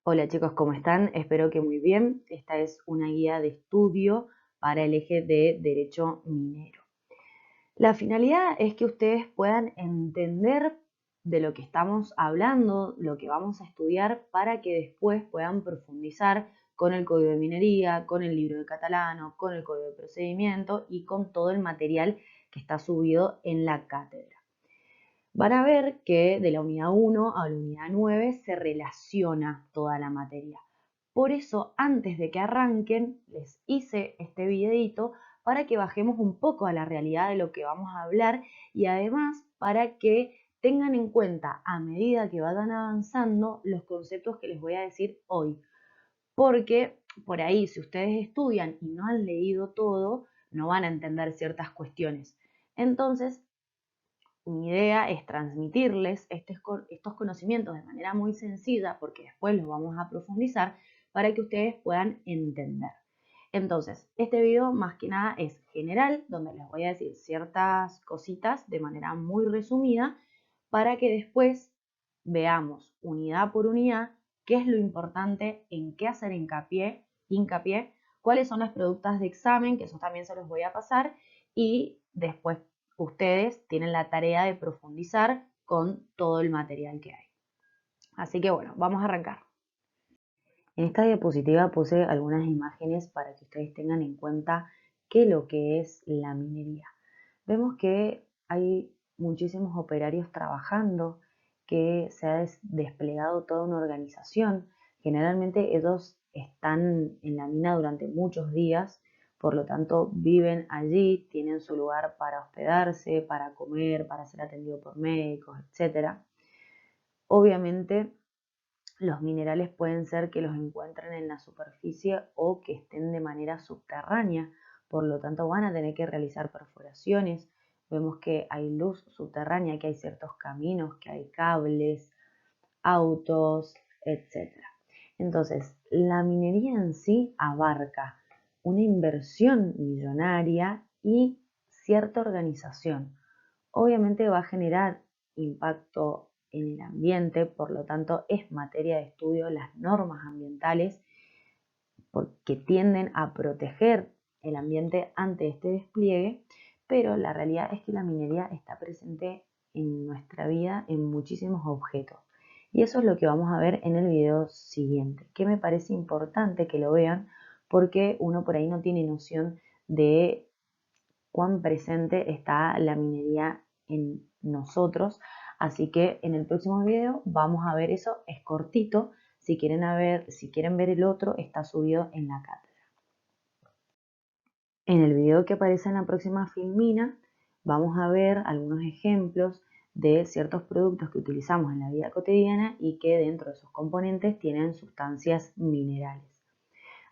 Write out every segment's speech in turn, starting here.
Hola chicos, ¿cómo están? Espero que muy bien. Esta es una guía de estudio para el eje de Derecho Minero. La finalidad es que ustedes puedan entender de lo que estamos hablando, lo que vamos a estudiar, para que después puedan profundizar con el Código de Minería, con el libro de catalano, con el Código de Procedimiento y con todo el material que está subido en la cátedra. Van a ver que de la unidad 1 a la unidad 9 se relaciona toda la materia. Por eso, antes de que arranquen, les hice este videito para que bajemos un poco a la realidad de lo que vamos a hablar y además para que tengan en cuenta a medida que vayan avanzando los conceptos que les voy a decir hoy. Porque por ahí, si ustedes estudian y no han leído todo, no van a entender ciertas cuestiones. Entonces, mi idea es transmitirles estos conocimientos de manera muy sencilla, porque después los vamos a profundizar para que ustedes puedan entender. Entonces, este video más que nada es general, donde les voy a decir ciertas cositas de manera muy resumida, para que después veamos unidad por unidad qué es lo importante, en qué hacer hincapié, cuáles son las preguntas de examen, que eso también se los voy a pasar, y después ustedes tienen la tarea de profundizar con todo el material que hay. Así que bueno, vamos a arrancar. En esta diapositiva puse algunas imágenes para que ustedes tengan en cuenta qué es lo que es la minería. Vemos que hay muchísimos operarios trabajando, que se ha desplegado toda una organización. Generalmente ellos están en la mina durante muchos días, por lo tanto viven allí, tienen su lugar para hospedarse, para comer, para ser atendido por médicos, etc. Obviamente los minerales pueden ser que los encuentren en la superficie o que estén de manera subterránea, por lo tanto van a tener que realizar perforaciones. Vemos que hay luz subterránea, que hay ciertos caminos, que hay cables, autos, etc. Entonces, la minería en sí abarca una inversión millonaria y cierta organización. Obviamente va a generar impacto en el ambiente, por lo tanto es materia de estudio las normas ambientales, porque tienden a proteger el ambiente ante este despliegue, pero la realidad es que la minería está presente en nuestra vida en muchísimos objetos. Y eso es lo que vamos a ver en el video siguiente, que me parece importante que lo vean porque uno por ahí no tiene noción de cuán presente está la minería en nosotros. Así que en el próximo video vamos a ver eso, es cortito. Si quieren ver el otro, está subido en la cátedra. En el video que aparece en la próxima filmina, vamos a ver algunos ejemplos de ciertos productos que utilizamos en la vida cotidiana y que dentro de sus componentes tienen sustancias minerales.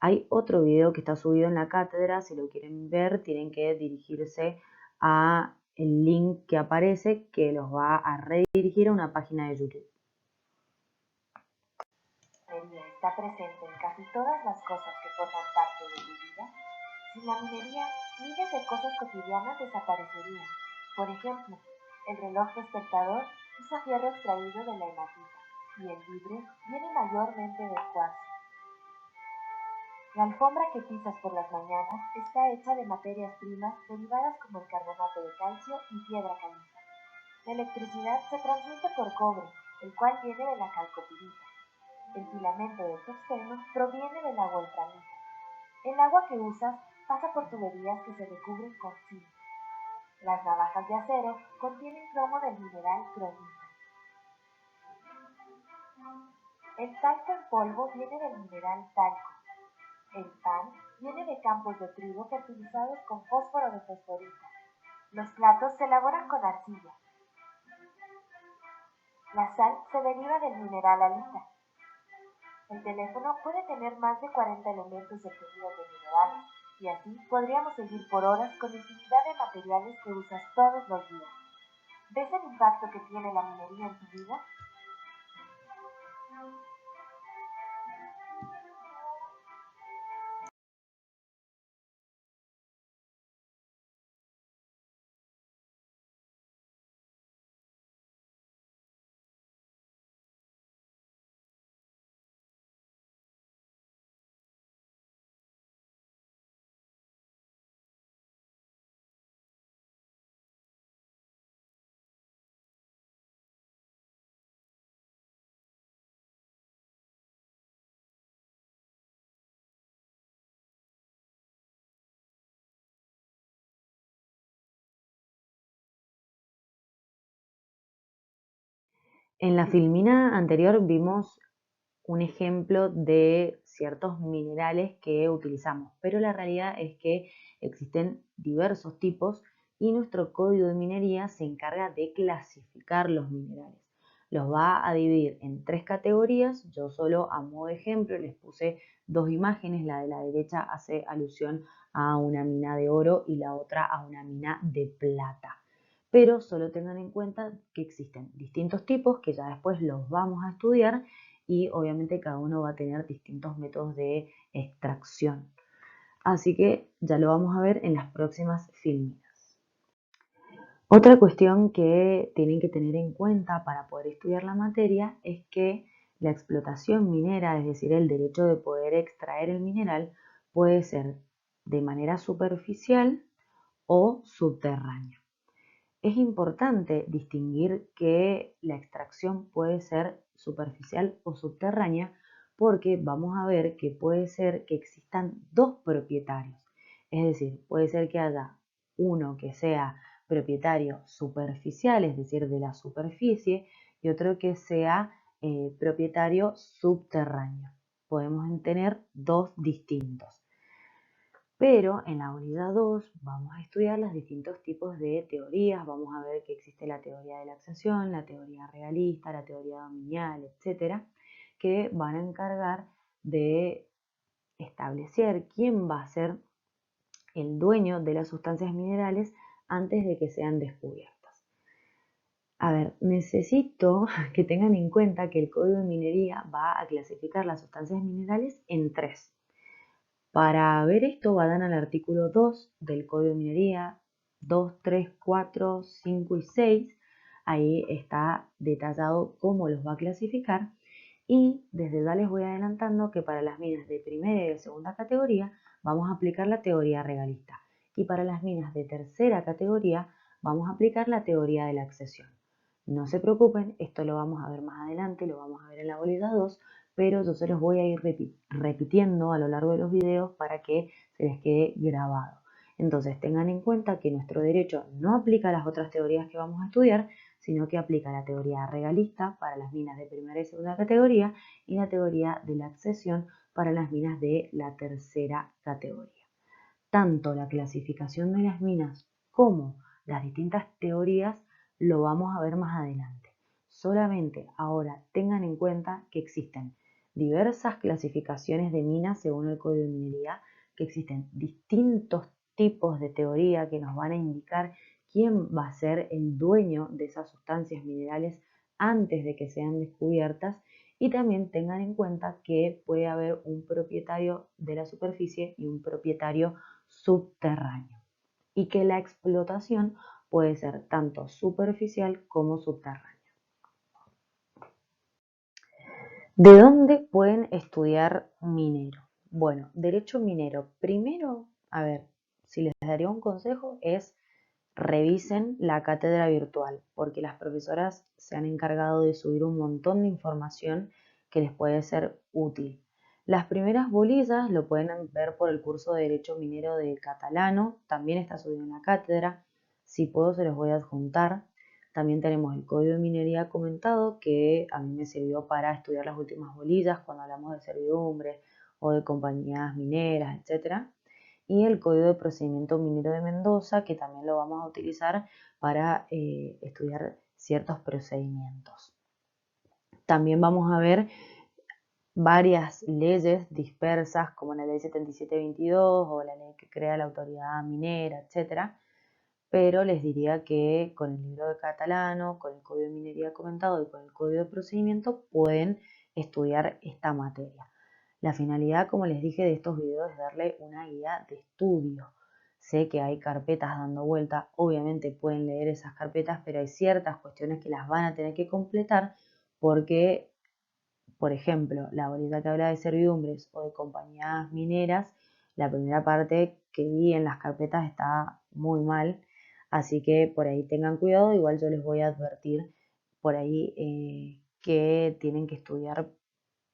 Hay otro video que está subido en la cátedra, si lo quieren ver tienen que dirigirse a el link que aparece, que los va a redirigir a una página de YouTube. Está presente en casi todas las cosas que forman parte de tu vida. Sin la minería, miles de cosas cotidianas desaparecerían. Por ejemplo, el reloj despertador usa fierro extraído de la hematita y el vidrio viene mayormente del cuarzo. La alfombra que pisas por las mañanas está hecha de materias primas derivadas como el carbonato de calcio y piedra caliza. La electricidad se transmite por cobre, el cual viene de la calcopirita. El filamento de tungsteno proviene de la wolframita. El agua que usas pasa por tuberías que se recubren con zinc. Las navajas de acero contienen cromo del mineral cromita. El talco en polvo viene del mineral talco. El pan viene de campos de trigo fertilizados con fósforo de fosforita. Los platos se elaboran con arcilla. La sal se deriva del mineral halita. El teléfono puede tener más de 40 elementos obtenidos de minerales, y así podríamos seguir por horas con infinidad de materiales que usas todos los días. ¿Ves el impacto que tiene la minería en tu vida? En la filmina anterior vimos un ejemplo de ciertos minerales que utilizamos, pero la realidad es que existen diversos tipos y nuestro código de minería se encarga de clasificar los minerales. Los va a dividir en 3 categorías. Yo solo a modo de ejemplo les puse 2 imágenes. La de la derecha hace alusión a una mina de oro y la otra a una mina de plata. Pero solo tengan en cuenta que existen distintos tipos que ya después los vamos a estudiar y obviamente cada uno va a tener distintos métodos de extracción. Así que ya lo vamos a ver en las próximas filminas. Otra cuestión que tienen que tener en cuenta para poder estudiar la materia es que la explotación minera, es decir, el derecho de poder extraer el mineral, puede ser de manera superficial o subterránea. Es importante distinguir que la extracción puede ser superficial o subterránea porque vamos a ver que puede ser que existan 2 propietarios. Es decir, puede ser que haya uno que sea propietario superficial, es decir, de la superficie, y otro que sea propietario subterráneo. Podemos tener 2 distintos. Pero en la unidad 2 vamos a estudiar los distintos tipos de teorías. Vamos a ver que existe la teoría de la accesión, la teoría realista, la teoría dominial, etcétera, que van a encargar de establecer quién va a ser el dueño de las sustancias minerales antes de que sean descubiertas. A ver, necesito que tengan en cuenta que el Código de Minería va a clasificar las sustancias minerales en 3. Para ver esto vayan al artículo 2 del Código de Minería, 2, 3, 4, 5 y 6. Ahí está detallado cómo los va a clasificar y desde ya les voy adelantando que para las minas de primera y de segunda categoría vamos a aplicar la teoría regalista y para las minas de tercera categoría vamos a aplicar la teoría de la accesión. No se preocupen, esto lo vamos a ver más adelante, lo vamos a ver en la boleta 2, pero yo se los voy a ir repitiendo a lo largo de los videos para que se les quede grabado. Entonces tengan en cuenta que nuestro derecho no aplica a las otras teorías que vamos a estudiar, sino que aplica la teoría regalista para las minas de primera y segunda categoría y la teoría de la accesión para las minas de la tercera categoría. Tanto la clasificación de las minas como las distintas teorías lo vamos a ver más adelante. Solamente ahora tengan en cuenta que existen diversas clasificaciones de minas según el Código de Minería, que existen distintos tipos de teoría que nos van a indicar quién va a ser el dueño de esas sustancias minerales antes de que sean descubiertas y también tengan en cuenta que puede haber un propietario de la superficie y un propietario subterráneo y que la explotación puede ser tanto superficial como subterránea. ¿De dónde pueden estudiar minero? Bueno, derecho minero. Primero, a ver, si les daría un consejo es revisen la cátedra virtual, porque las profesoras se han encargado de subir un montón de información que les puede ser útil. Las primeras bolillas lo pueden ver por el curso de Derecho Minero de Catalano, también está subido en la cátedra, si puedo se los voy a adjuntar. También tenemos el Código de Minería comentado, que a mí me sirvió para estudiar las últimas bolillas cuando hablamos de servidumbres o de compañías mineras, etc. Y el Código de Procedimiento Minero de Mendoza, que también lo vamos a utilizar para estudiar ciertos procedimientos. También vamos a ver varias leyes dispersas, como la ley 7722 o la ley que crea la autoridad minera, etc. Pero les diría que con el libro de Catalano, con el Código de Minería comentado y con el Código de Procedimiento pueden estudiar esta materia. La finalidad, como les dije, de estos videos es darle una guía de estudio. Sé que hay carpetas dando vuelta, obviamente pueden leer esas carpetas, pero hay ciertas cuestiones que las van a tener que completar porque, por ejemplo, la boleta que habla de servidumbres o de compañías mineras, la primera parte que vi en las carpetas está muy mal, así que por ahí tengan cuidado. Igual yo les voy a advertir por ahí que tienen que estudiar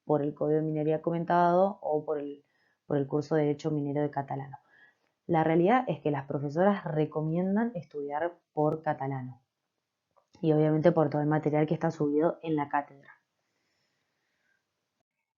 por el Código de Minería comentado o por el curso de Derecho Minero de Catalano. La realidad es que las profesoras recomiendan estudiar por Catalano. y obviamente por todo el material que está subido en la cátedra.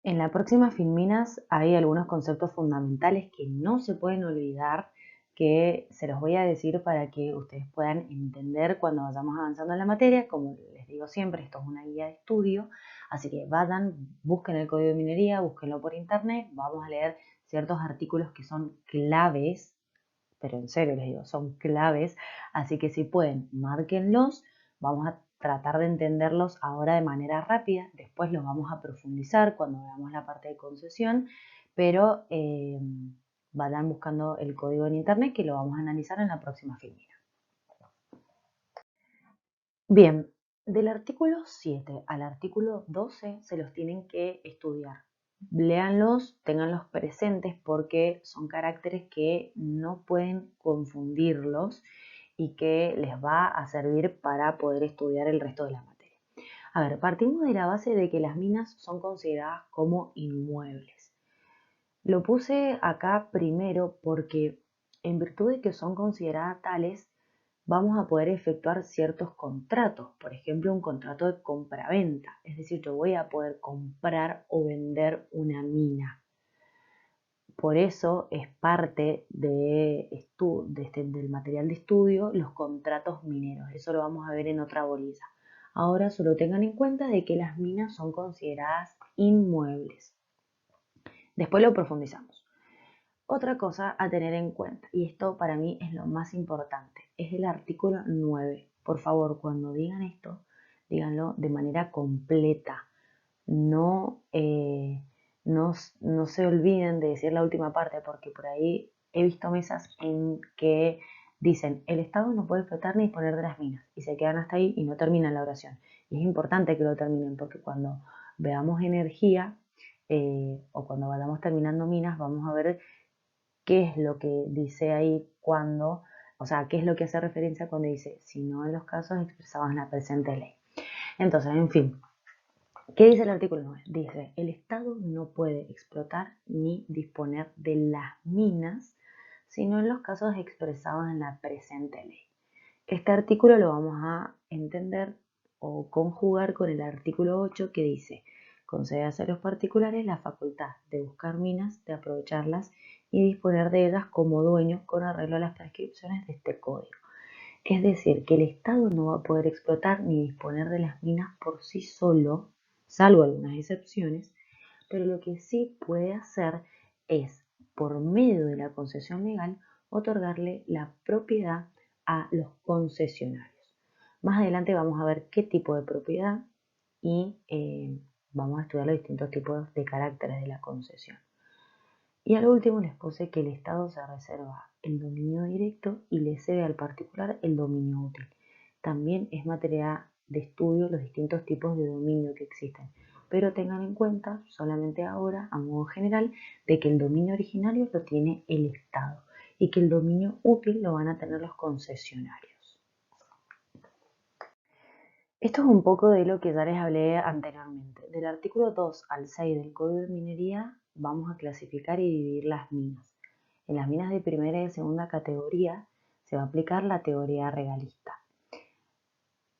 En la próxima Filminas hay algunos conceptos fundamentales que no se pueden olvidar, que se los voy a decir para que ustedes puedan entender cuando vayamos avanzando en la materia. Como les digo siempre, esto es una guía de estudio, así que vayan, busquen el código de minería, búsquenlo por internet, vamos a leer ciertos artículos que son claves, pero en serio les digo, son claves, así que si pueden, márquenlos, vamos a tratar de entenderlos ahora de manera rápida, después los vamos a profundizar cuando veamos la parte de concesión, pero vayan buscando el código en internet que lo vamos a analizar en la próxima filmina. Bien, del artículo 7 al artículo 12 se los tienen que estudiar. Léanlos, ténganlos presentes porque son caracteres que no pueden confundirlos y que les va a servir para poder estudiar el resto de la materia. A ver, partimos de la base de que las minas son consideradas como inmuebles. Lo puse acá primero porque en virtud de que son consideradas tales, vamos a poder efectuar ciertos contratos, por ejemplo, un contrato de compra-venta, es decir, yo voy a poder comprar o vender una mina. Por eso es parte del material de estudio los contratos mineros, eso lo vamos a ver en otra bolilla. Ahora solo tengan en cuenta de que las minas son consideradas inmuebles. Después lo profundizamos. Otra cosa a tener en cuenta, y esto para mí es lo más importante, es el artículo 9. Por favor, cuando digan esto, díganlo de manera completa. No, no se olviden de decir la última parte, porque por ahí he visto mesas en que dicen el Estado no puede explotar ni disponer de las minas, y se quedan hasta ahí y no terminan la oración. Y es importante que lo terminen, porque cuando veamos energía o cuando vayamos terminando minas, vamos a ver qué es lo que dice ahí cuando, o sea, qué es lo que hace referencia cuando dice, si no en los casos expresados en la presente ley. Entonces, en fin, ¿qué dice el artículo 9? Dice, el Estado no puede explotar ni disponer de las minas, sino en los casos expresados en la presente ley. Este artículo lo vamos a entender o conjugar con el artículo 8 que dice, concede a los particulares la facultad de buscar minas, de aprovecharlas y disponer de ellas como dueños con arreglo a las prescripciones de este código. Es decir, que el Estado no va a poder explotar ni disponer de las minas por sí solo, salvo algunas excepciones, pero lo que sí puede hacer es, por medio de la concesión legal, otorgarle la propiedad a los concesionarios. Más adelante vamos a ver qué tipo de propiedad y vamos a estudiar los distintos tipos de caracteres de la concesión. Y al último les puse que el Estado se reserva el dominio directo y le cede al particular el dominio útil. También es materia de estudio los distintos tipos de dominio que existen, pero tengan en cuenta solamente ahora, a modo general, de que el dominio originario lo tiene el Estado y que el dominio útil lo van a tener los concesionarios. Esto es un poco de lo que ya les hablé anteriormente. Del artículo 2 al 6 del Código de Minería vamos a clasificar y dividir las minas. En las minas de primera y segunda categoría se va a aplicar la teoría regalista.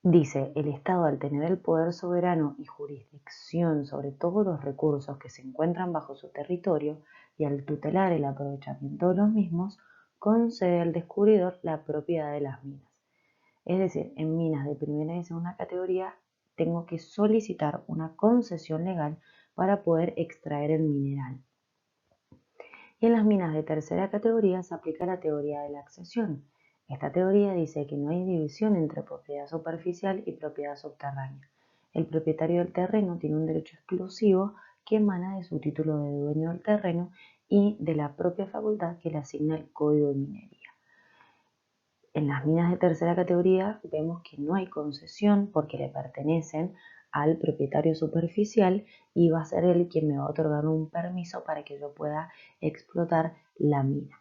Dice, el Estado al tener el poder soberano y jurisdicción sobre todos los recursos que se encuentran bajo su territorio y al tutelar el aprovechamiento de los mismos, concede al descubridor la propiedad de las minas. Es decir, en minas de primera y segunda categoría tengo que solicitar una concesión legal para poder extraer el mineral. Y en las minas de tercera categoría se aplica la teoría de la accesión. Esta teoría dice que no hay división entre propiedad superficial y propiedad subterránea. El propietario del terreno tiene un derecho exclusivo que emana de su título de dueño del terreno y de la propia facultad que le asigna el Código de Minería. En las minas de tercera categoría vemos que no hay concesión porque le pertenecen al propietario superficial y va a ser él quien me va a otorgar un permiso para que yo pueda explotar la mina.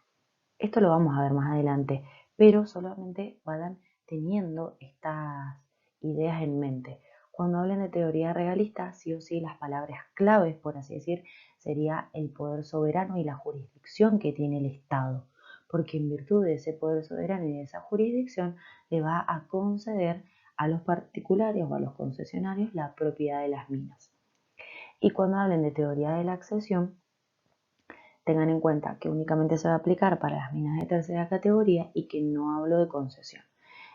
Esto lo vamos a ver más adelante, pero solamente vayan teniendo estas ideas en mente. Cuando hablen de teoría regalista, sí o sí las palabras claves, por así decir, sería el poder soberano y la jurisdicción que tiene el Estado, porque en virtud de ese poder soberano y de esa jurisdicción le va a conceder a los particulares o a los concesionarios la propiedad de las minas. Y cuando hablen de teoría de la accesión, tengan en cuenta que únicamente se va a aplicar para las minas de tercera categoría y que no hablo de concesión.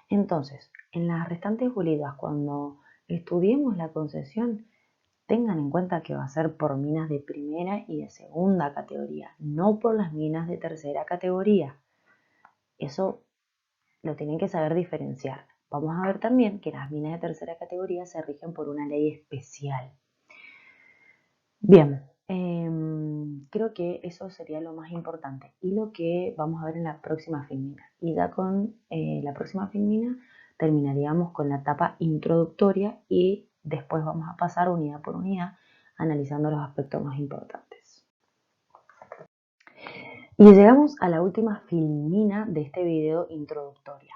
Entonces, en las restantes bolitas, cuando estudiemos la concesión, tengan en cuenta que va a ser por minas de primera y de segunda categoría, no por las minas de tercera categoría. Eso lo tienen que saber diferenciar. Vamos a ver también que las minas de tercera categoría se rigen por una ley especial. Bien, creo que eso sería lo más importante y lo que vamos a ver en la próxima filmina. Y ya con la próxima filmina terminaríamos con la etapa introductoria y después vamos a pasar unidad por unidad analizando los aspectos más importantes. Y llegamos a la última filmina de este video introductoria.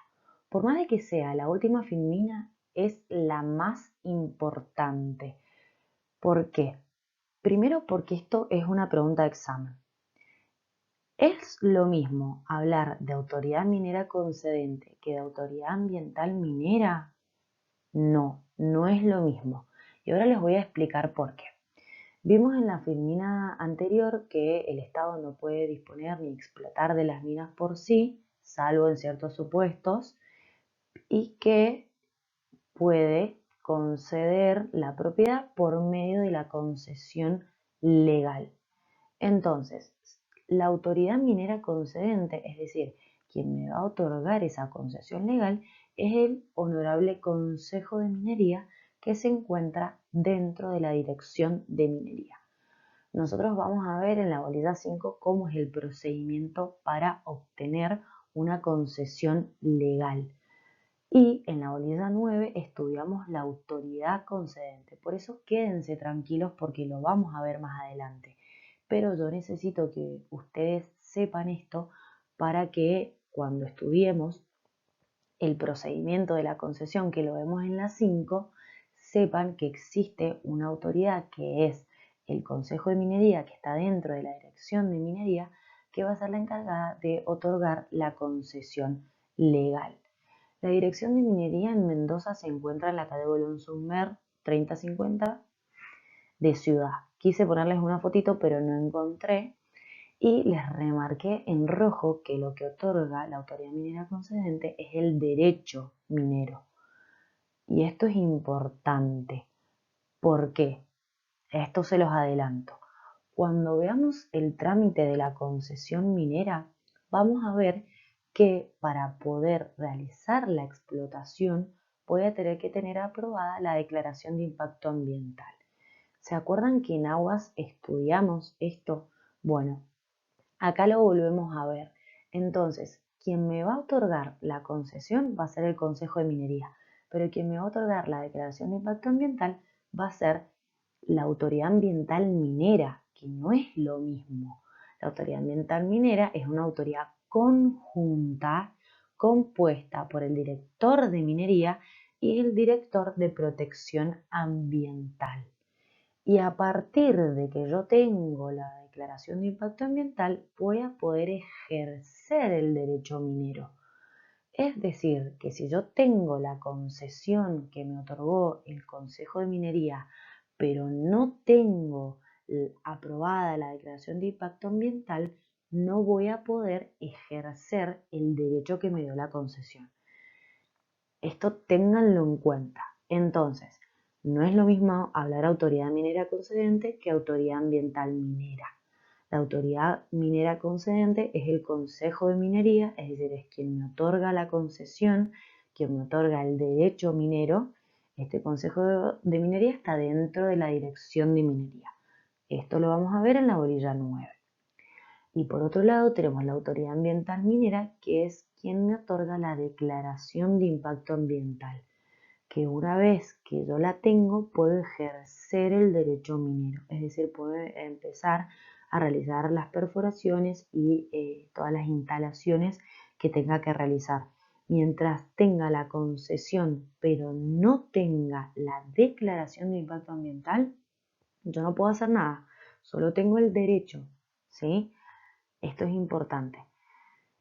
Por más de que sea la última filmina, es la más importante. ¿Por qué? Primero porque esto es una pregunta de examen. ¿Es lo mismo hablar de autoridad minera concedente que de autoridad ambiental minera? No, no es lo mismo. Y ahora les voy a explicar por qué. Vimos en la filmina anterior que el Estado no puede disponer ni explotar de las minas por sí, salvo en ciertos supuestos, y que puede conceder la propiedad por medio de la concesión legal. Entonces, la autoridad minera concedente, es decir, quien me va a otorgar esa concesión legal, es el Honorable Consejo de Minería que se encuentra dentro de la Dirección de Minería. Nosotros vamos a ver en la bolilla 5 cómo es el procedimiento para obtener una concesión legal. Y en la bolilla 9 estudiamos la autoridad concedente. Por eso quédense tranquilos porque lo vamos a ver más adelante. Pero yo necesito que ustedes sepan esto para que cuando estudiemos el procedimiento de la concesión, que lo vemos en la 5, sepan que existe una autoridad que es el Consejo de Minería, que está dentro de la Dirección de Minería, que va a ser la encargada de otorgar la concesión legal. La Dirección de Minería en Mendoza se encuentra en la calle Bolón Sumer 3050 de Ciudad. Quise ponerles una fotito, pero no encontré. Y les remarqué en rojo que lo que otorga la autoridad minera concedente es el derecho minero. Y esto es importante. ¿Por qué? Esto se los adelanto. Cuando veamos el trámite de la concesión minera, vamos a ver que para poder realizar la explotación voy a tener que tener aprobada la declaración de impacto ambiental. ¿Se acuerdan que en aguas estudiamos esto? Bueno, acá lo volvemos a ver. Entonces, quien me va a otorgar la concesión va a ser el Consejo de Minería, pero quien me va a otorgar la declaración de impacto ambiental va a ser la Autoridad Ambiental Minera, que no es lo mismo. La Autoridad Ambiental Minera es una autoridad conjunta compuesta por el director de minería y el director de protección ambiental. Y a partir de que yo tengo la declaración de impacto ambiental, voy a poder ejercer el derecho minero. Es decir, que si yo tengo la concesión que me otorgó el Consejo de Minería, pero no tengo aprobada la declaración de impacto ambiental, no voy a poder ejercer el derecho que me dio la concesión. Esto ténganlo en cuenta. Entonces, no es lo mismo hablar autoridad minera concedente que autoridad ambiental minera. La autoridad minera concedente es el Consejo de Minería, es decir, es quien me otorga la concesión, quien me otorga el derecho minero. Este Consejo de Minería está dentro de la Dirección de Minería. Esto lo vamos a ver en la orilla 9. Y por otro lado tenemos la autoridad ambiental minera, que es quien me otorga la declaración de impacto ambiental, que una vez que yo la tengo puedo ejercer el derecho minero, es decir, puedo empezar a realizar las perforaciones y todas las instalaciones que tenga que realizar. Mientras tenga la concesión pero no tenga la declaración de impacto ambiental, yo no puedo hacer nada, solo tengo el derecho, ¿sí? Esto es importante.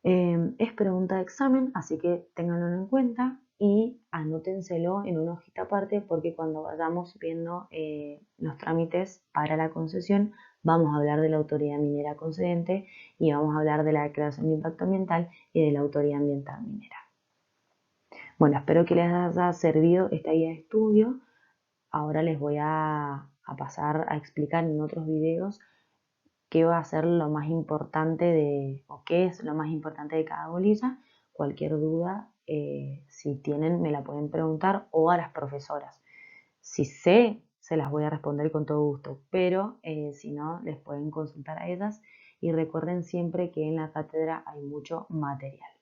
Es pregunta de examen, así que ténganlo en cuenta. y anótenselo en una hojita aparte porque cuando vayamos viendo los trámites para la concesión vamos a hablar de la autoridad minera concedente y vamos a hablar de la declaración de impacto ambiental y de la autoridad ambiental minera. Bueno, espero que les haya servido esta guía de estudio. Ahora les voy a pasar a explicar en otros videos qué va a ser lo más importante o qué es lo más importante de cada bolilla. Cualquier duda, si tienen, me la pueden preguntar o a las profesoras. Si sé, se las voy a responder con todo gusto, pero si no, les pueden consultar a ellas y recuerden siempre que en la cátedra hay mucho material.